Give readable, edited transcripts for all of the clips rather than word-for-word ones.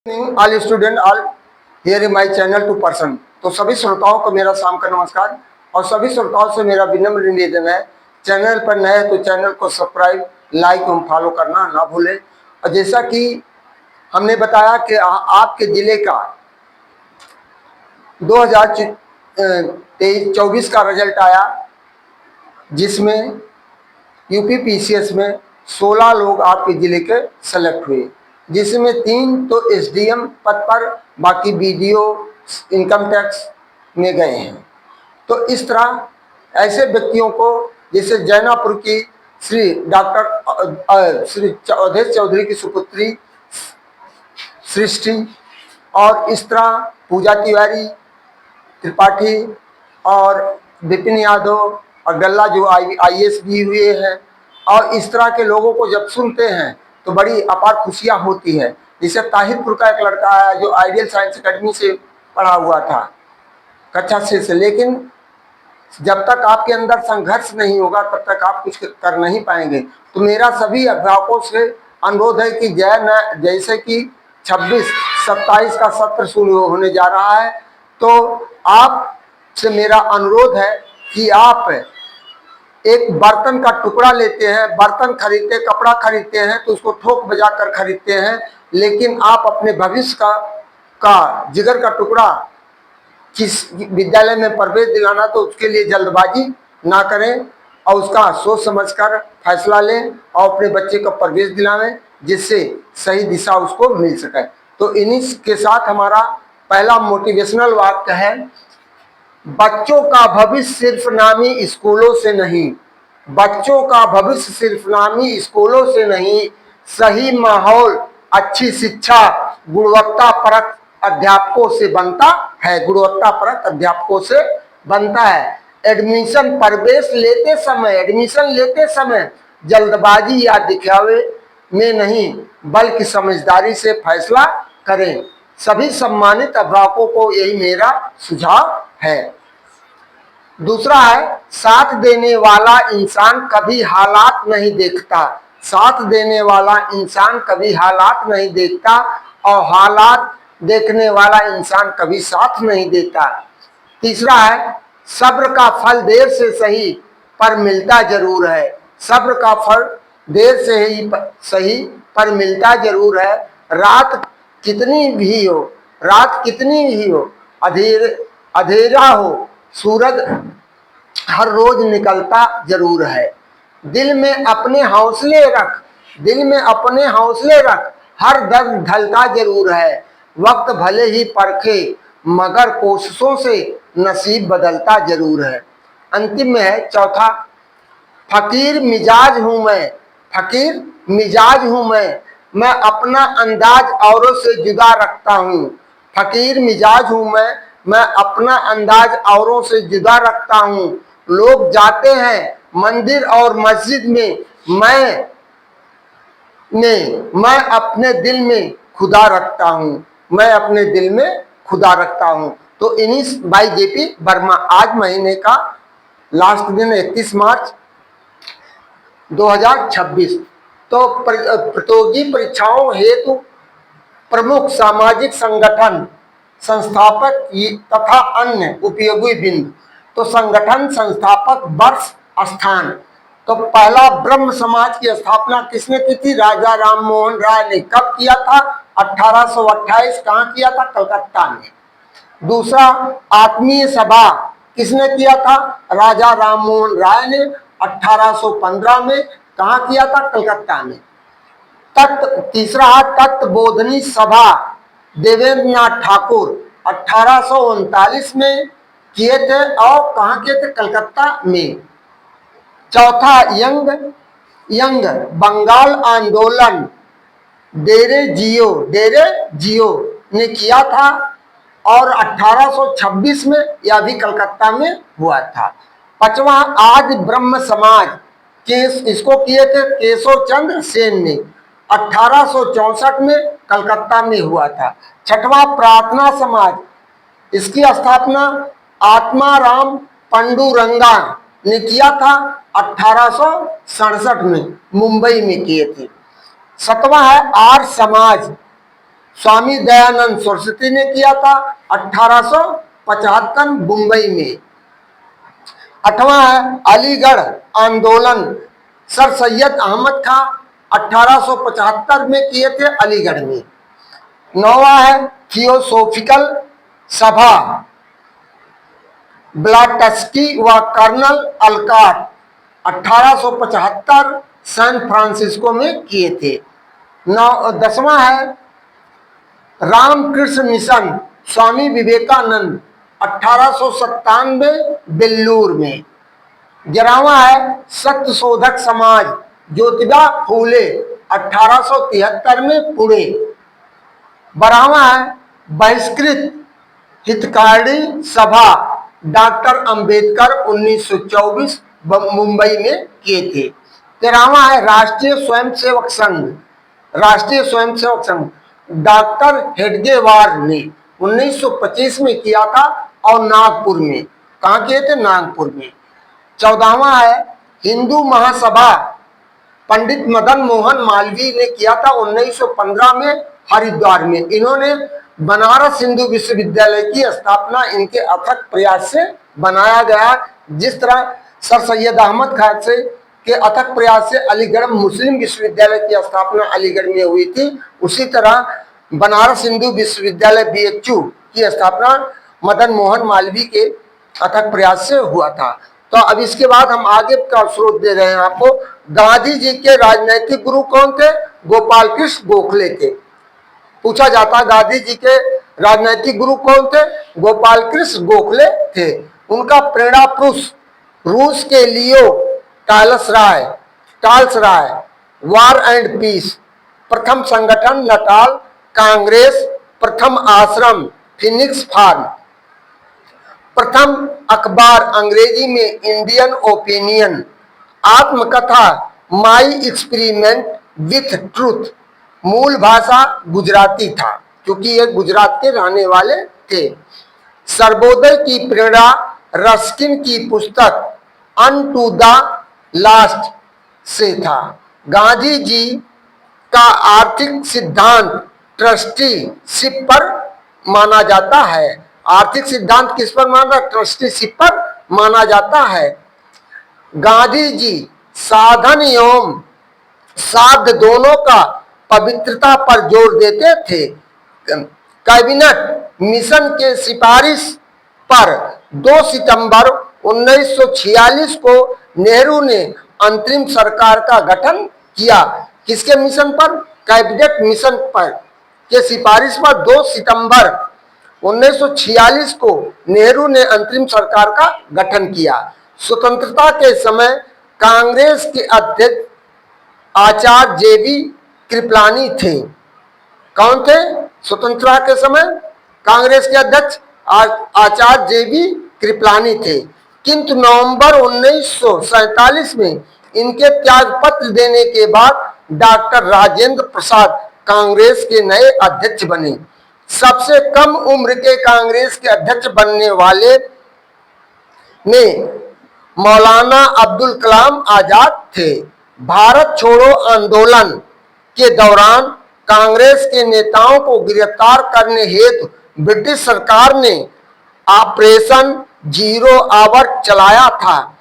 All student all here in my channel to person. तो सभी श्रोताओं को मेरा शाम का नमस्कार और सभी श्रोताओं से मेरा विनम्र निवेदन है, चैनल पर नए हैं तो चैनल को सब्सक्राइब, लाइक और फॉलो करना ना भूलें। और जैसा कि हमने बताया कि आपके ज़िले का 2024 का रिजल्ट आया, जिसमें यूपी पीसीएस में 16 लोग आपके ज़िले के सेलेक्ट हुए, जिसमें 3 तो एसडीएम पद पर, बाकी बीडीओ इनकम टैक्स में गए हैं। तो इस तरह ऐसे व्यक्तियों को, जैसे जैनापुर की श्री डॉक्टर श्री अवधेश चौधरी की सुपुत्री सृष्टि, और इस तरह पूजा तिवारी त्रिपाठी और विपिन यादव और गल्ला जो आईएएस भी हुए हैं, और इस तरह के लोगों को जब सुनते हैं तो बड़ी अपार खुशियाँ होती है। जैसे ताहिरपुर का एक लड़का है जो आइडियल साइंस अकेडमी से पढ़ा हुआ था कक्षा 6 से, लेकिन जब तक आपके अंदर संघर्ष नहीं होगा तब तक आप कुछ कर नहीं पाएंगे। तो मेरा सभी अभिभावकों से अनुरोध है कि जैसे कि 26-27 का सत्र शुरू होने जा रहा है, तो आपसे मेरा अनुरोध है कि आप एक बर्तन का टुकड़ा लेते हैं, बर्तन खरीदते, कपड़ा खरीदते हैं तो उसको ठोक बजा कर खरीदते हैं, लेकिन आप अपने भविष्य का जिगर का टुकड़ा किस विद्यालय में प्रवेश दिलाना तो उसके लिए जल्दबाजी ना करें और उसका सोच समझकर फैसला लें और अपने बच्चे को प्रवेश दिलावें, जिससे सही दिशा उसको मिल सके। तो इन्हीं के साथ हमारा पहला मोटिवेशनल वाक्य है, बच्चों का भविष्य सिर्फ नामी स्कूलों से नहीं, बच्चों का भविष्य सिर्फ नामी स्कूलों से नहीं, सही माहौल, अच्छी शिक्षा, गुणवत्ता परक अध्यापकों से बनता है, गुणवत्ता परक अध्यापकों से बनता है। एडमिशन लेते समय जल्दबाजी या दिखावे में नहीं बल्कि समझदारी से फैसला करें। सभी सम्मानित अभिभावकों को यही मेरा सुझाव है। दूसरा है, साथ देने वाला इंसान कभी हालात नहीं देखता, साथ देने वाला इंसान कभी हालात नहीं देखता और हालात देखने वाला इंसान कभी साथ नहीं देता। तीसरा है, सब्र का फल देर से सही पर मिलता जरूर है, सब्र का फल देर से ही सही पर मिलता जरूर है। रात कितनी भी हो, अधेरा हो, सूरज हर रोज निकलता जरूर है। दिल में अपने हौसले रख, हर दर्द ढलता जरूर है। वक्त भले ही परखे मगर कोशिशों से नसीब बदलता जरूर है। अंतिम में है चौथा, फकीर मिजाज हूँ मैं अपना अंदाज औरों से जुदा रखता हूँ। फकीर मिजाज हूँ मैं अपना अंदाज औरों से जुदा रखता हूँ। लोग जाते हैं मंदिर और मस्जिद में, मैं अपने दिल में खुदा रखता हूँ, तो इन्हीं भाई जेपी वर्मा। आज महीने का लास्ट दिन 31 मार्च 2026। तो प्रतियोगी परीक्षाओं हेतु प्रमुख सामाजिक संगठन, संस्थापक तथा अन्य उपयोगी बिंदु। तो संगठन, संस्थापक, वर्ष, स्थान। तो पहला, ब्रह्म समाज की स्थापना किसने की थी? राजा राम मोहन राय ने। कब किया था? 1828। कहाँ किया था? कलकत्ता में। दूसरा, आत्मीय सभा किसने किया था? राजा राम मोहन राय ने 1815 में। कहाँ किया था? कलकत्ता में। तीसरा है तत्वबोधनी सभा, देवेंद्र नाथ ठाकुर 1839 में किए थे और कहाँ किए थे? कलकत्ता में। चौथा, यंग बंगाल आंदोलन, डेरे जियो ने किया था और 1826 में यह भी कलकत्ता में हुआ था। पांचवा, आज ब्रह्म समाज इसको किए थे केशव चंद्र सेन ने, 1864 में कलकत्ता में हुआ था। छठवां, प्रार्थना समाज, इसकी स्थापना आत्माराम पंडुरंगा ने किया था 1867 में, मुंबई में किए थे। 7वां है आर्य समाज, स्वामी दयानंद सरस्वती ने किया था 1875 मुंबई में। 8वां है अलीगढ़ आंदोलन, सर सैयद अहमद खां 1875 में किए थे अलीगढ़ में। 9वां है थियोसोफिकल सभा, ब्लाटस्की व कर्नल अल्काट 1875 सैन फ्रांसिस्को में किए थे। 10वां है रामकृष्ण मिशन, स्वामी विवेकानंद 1897 बेल्लूर में। 11वां है सत्य शोधक समाज, ज्योतिबा फूले 1873 में पुणे। 12वां है बहिष्कृत हितकारी सभा, डॉक्टर अंबेडकर 1924 मुंबई में किए थे। 13वां है राष्ट्रीय स्वयंसेवक संघ, राष्ट्रीय स्वयंसेवक संघ डॉक्टर हेडगेवार ने 1925 में किया था और नागपुर में। कहाँ किए थे? नागपुर में। 14वां है हिंदू महासभा, पंडित मदन मोहन मालवीय ने किया था 1915 में हरिद्वार में। इन्होंने बनारस हिंदू विश्वविद्यालय की स्थापना इनके अथक प्रयास से बनाया गया। जिस तरह सर सैयद अहमद खान से के अथक प्रयास से अलीगढ़ मुस्लिम विश्वविद्यालय की स्थापना अलीगढ़ में हुई थी, उसी तरह बनारस हिंदू विश्वविद्यालय BHU की स्थापना मदन मोहन मालवीय के अथक प्रयास से हुआ था। तो अब इसके बाद हम आगे का स्रोत दे रहे हैं आपको। गांधी जी के राजनैतिक गुरु कौन थे? गोपाल कृष्ण गोखले थे। पूछा जाता गांधी जी के राजनैतिक गुरु कौन थे? गोपाल कृष्ण गोखले थे। उनका प्रेरणा पुरुष रूस के लियो टाल्सराय, वार एंड पीस, प्रथम संगठन नटाल कांग्रेस, प्रथम आश्रम फिनिक्स फार्म, प्रथम अखबार अंग्रेजी में इंडियन ओपिनियन, आत्मकथा माई एक्सपेरिमेंट विथ ट्रूथ, मूल भाषा गुजराती था क्योंकि ये गुजरात के रहने वाले थे। सर्वोदय की प्रेरणा रस्किन की पुस्तक अन टू द लास्ट से था। गांधी जी का आर्थिक सिद्धांत ट्रस्टीशिप पर माना जाता है। आर्थिक सिद्धांत किस पर माना? ट्रस्टीशिप पर माना जाता है। गांधी जी साधन एवं साध्य दोनों का पवित्रता पर जोर देते थे। कैबिनेट मिशन के सिफारिश पर 2 सितंबर 1946 को नेहरू ने अंतरिम सरकार का गठन किया। किसके मिशन पर? कैबिनेट मिशन पर के सिफारिश पर 2 सितंबर 1946 को नेहरू ने अंतरिम सरकार का गठन किया। स्वतंत्रता के समय कांग्रेस के अध्यक्ष आचार्य JB कृपलानी थे। कौन थे? स्वतंत्रता के समय कांग्रेस के अध्यक्ष आचार्य JB कृपलानी थे। किंतु नवंबर 1947 में इनके त्यागपत्र देने के बाद डॉक्टर राजेंद्र प्रसाद कांग्रेस के नए अध्यक्ष बने। सबसे कम उम्र के कांग्रेस के अध्यक्ष बनने वाले में मौलाना अब्दुल कलाम आजाद थे। भारत छोड़ो आंदोलन के दौरान कांग्रेस के नेताओं को गिरफ्तार करने हेतु ब्रिटिश सरकार ने ऑपरेशन जीरो आवर चलाया था।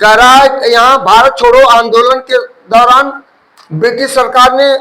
यहाँ भारत छोड़ो आंदोलन के दौरान ब्रिटिश सरकार ने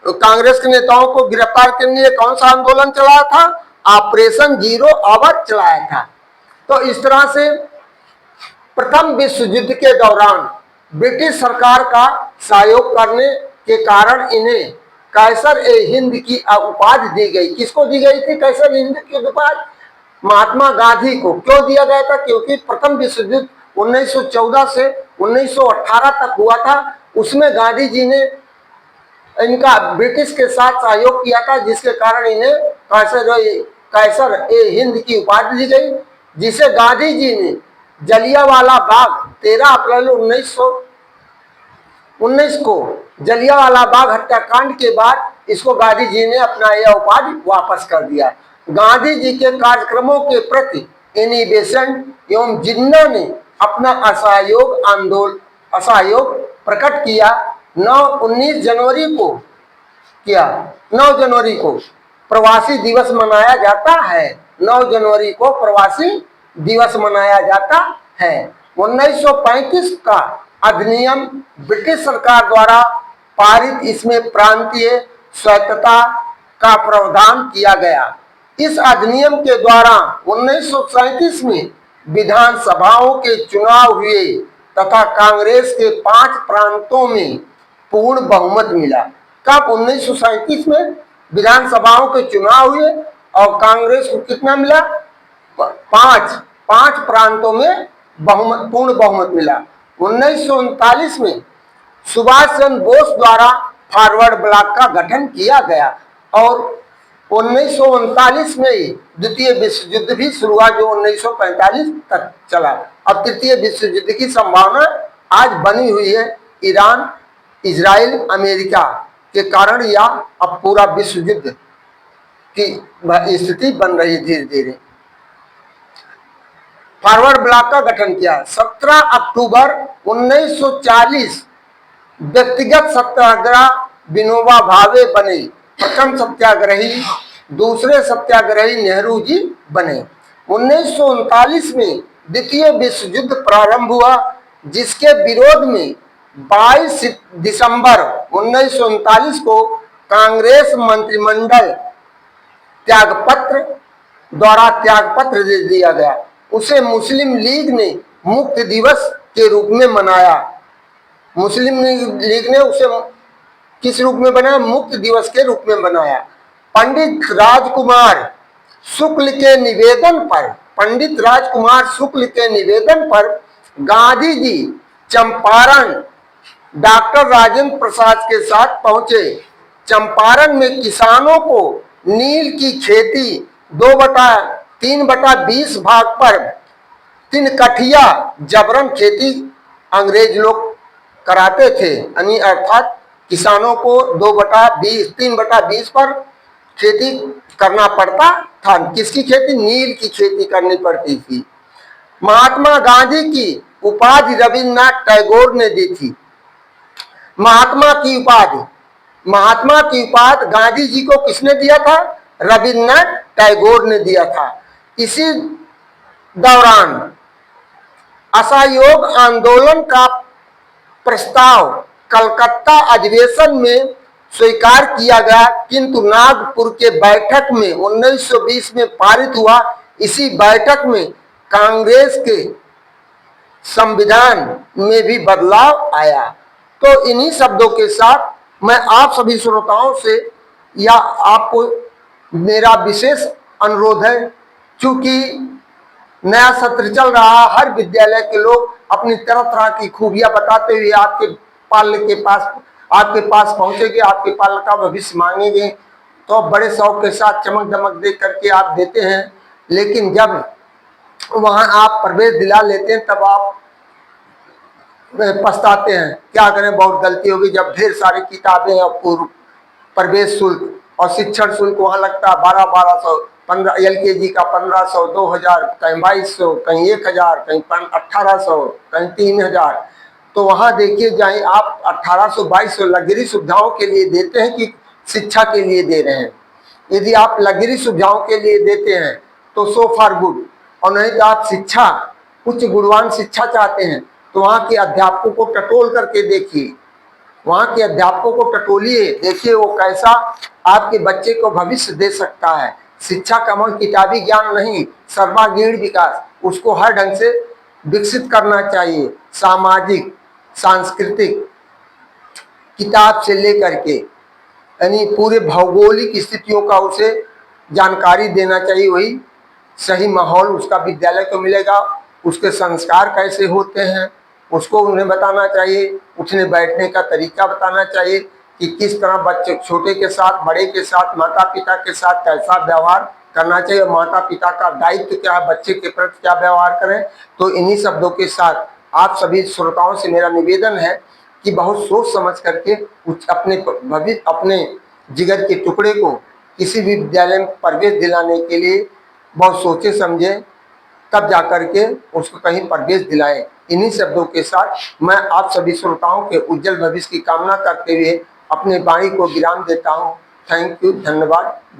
कांग्रेस के नेताओं को गिरफ्तार करने के लिए कौन सा आंदोलन चलाया था? ऑपरेशन जीरो आवर चलाया था। तो इस तरह से प्रथम विश्व युद्ध के दौरान ब्रिटिश सरकार का सहयोग करने के कारण इन्हें कैसर ए हिंद की उपाधि दी गई। किसको दी गई थी कैसर हिंद की उपाधि? महात्मा गांधी को। क्यों दिया गया था? क्योंकि प्रथम विश्व युद्ध 1914 से 1918 तक हुआ था। उसमें गांधी जी ने इनका ब्रिटिश के साथ सहयोग किया था, जिसके कारण इन्हें कैसर ए हिंद की उपाधि दी गई, जिसे गांधी जी ने जलियांवाला बाग 13 अप्रैल 1919 को जलियांवाला बाग हत्याकांड के बाद इसको गांधी जी ने अपना यह उपाधि वापस कर दिया। गांधी जी के कार्यक्रमों के प्रति एनी बेसेंट एवं जिन्ना ने अपना असहयोग प्रकट किया। 19 जनवरी को किया। 9 जनवरी को प्रवासी दिवस मनाया जाता है। 9 जनवरी को प्रवासी दिवस मनाया जाता है। 1935 का अधिनियम ब्रिटिश सरकार द्वारा पारित, इसमें प्रांतीय स्वायत्तता का प्रावधान किया गया। इस अधिनियम के द्वारा 1937 में विधानसभाओं के चुनाव हुए तथा कांग्रेस के 5 प्रांतों में पूर्ण बहुमत मिला। कब? 1937 में विधानसभाओं के चुनाव हुए और कांग्रेस को कितना मिला? 5 प्रांतों में पूर्ण बहुमत मिला। 1939 में सुभाष चंद्र बोस द्वारा फॉरवर्ड ब्लॉक का गठन किया गया और 1939 में द्वितीय विश्व युद्ध भी शुरू हुआ, जो 1945 तक चला। अब तृतीय विश्व युद्ध की संभावना आज बनी हुई है ईरान, इजराइल, अमेरिका के कारण, या अब पूरा विश्व युद्ध की स्थिति बन रही है धीरे धीरे। फॉरवर्ड ब्लॉक का गठन किया। 17 अक्टूबर 1940 व्यक्तिगत सत्याग्रह विनोबा भावे बने प्रथम सत्याग्रही, दूसरे सत्याग्रही नेहरू जी बने। 1939 में द्वितीय विश्व युद्ध प्रारंभ हुआ, जिसके विरोध में 22 दिसंबर 1939 को कांग्रेस मंत्रिमंडल त्यागपत्र दे दिया गया। उसे मुस्लिम लीग ने मुक्ति दिवस के रूप में मनाया। मुस्लिम लीग ने उसे किस रूप में बनाया? मुक्ति दिवस के रूप में बनाया। पंडित राजकुमार शुक्ल के निवेदन पर गांधी जी चंपारण डॉक्टर राजेंद्र प्रसाद के साथ पहुंचे। चंपारण में किसानों को नील की खेती 2/3/20 भाग पर 3 कठिया जबरन खेती अंग्रेज लोग कराते थे, यानी अर्थात किसानों को 3/20 पर खेती करना पड़ता था। किसकी खेती? नील की खेती करनी पड़ती थी। महात्मा गांधी की उपाधि रविन्द्रनाथ टैगोर ने दी थी। महात्मा की उपाधि गांधी जी को किसने दिया था? रविन्द्रनाथ टैगोर ने दिया था। इसी दौरान असहयोग आंदोलन का प्रस्ताव कलकत्ता अधिवेशन में स्वीकार किया गया, किंतु नागपुर के बैठक में 1920 में पारित हुआ। इसी बैठक में कांग्रेस के संविधान में भी बदलाव आया। तो इन्हीं शब्दों के साथ मैं आप सभी श्रोताओं से या आपको मेरा विशेष अनुरोध है, चूंकि नया सत्र चल रहा, हर विद्यालय के लोग अपनी तरह तरह की खूबियां बताते हुए आपके पास पहुंचेंगे, आपके पालक का भविष्य मांगेंगे, तो बड़े शौक के साथ चमक दमक दे करके आप देते हैं। लेकिन जब वहां आप प्रवेश दिला लेते हैं तब आप पछताते हैं, क्या करें, बहुत गलती होगी। जब ढेर सारी किताबें और पूर्व प्रवेश शुल्क और शिक्षण शुल्क वहां लगता है 1200, 15 LKG का 1500, 2000, कहीं 2200, कहीं 1000, कहीं 1800, कहीं 3000। तो वहां देखिए जाए आप 1800, 2200 लग्जरी सुविधाओं के लिए देते हैं कि शिक्षा के लिए दे रहे हैं। यदि आप लग्जरी सुविधाओं के लिए देते हैं तो सो फॉर गुड, और नहीं तो आप शिक्षा, उच्च गुणवान शिक्षा चाहते हैं तो वहाँ के अध्यापकों को टटोल करके देखिए, वहाँ के अध्यापकों को टटोलिए, देखिए वो कैसा आपके बच्चे को भविष्य दे सकता है। शिक्षा का मन किताबी ज्ञान नहीं, सर्वांगीण विकास, उसको हर ढंग से विकसित करना चाहिए। सामाजिक, सांस्कृतिक, किताब से लेकर के यानी पूरे भौगोलिक स्थितियों का उसे जानकारी देना चाहिए। वही सही माहौल उसका विद्यालय को मिलेगा। उसके संस्कार कैसे होते हैं उसको उन्हें बताना चाहिए। उठने बैठने का तरीका बताना चाहिए कि किस तरह बच्चे, छोटे के साथ, बड़े के साथ, माता पिता के साथ कैसा व्यवहार करना चाहिए, माता पिता का दायित्व क्या है, बच्चे के प्रति क्या व्यवहार करें। तो इन्हीं शब्दों के साथ आप सभी श्रोताओं से मेरा निवेदन है कि बहुत सोच समझ करके अपने जिगर के टुकड़े को किसी भी विद्यालय में प्रवेश दिलाने के लिए बहुत सोचे समझे, तब जाकर के उसको कहीं प्रवेश दिलाएं। इन्हीं शब्दों के साथ मैं आप सभी श्रोताओं के उज्जवल भविष्य की कामना करते हुए अपने वाणी को विराम देता हूँ। थैंक यू, धन्यवाद।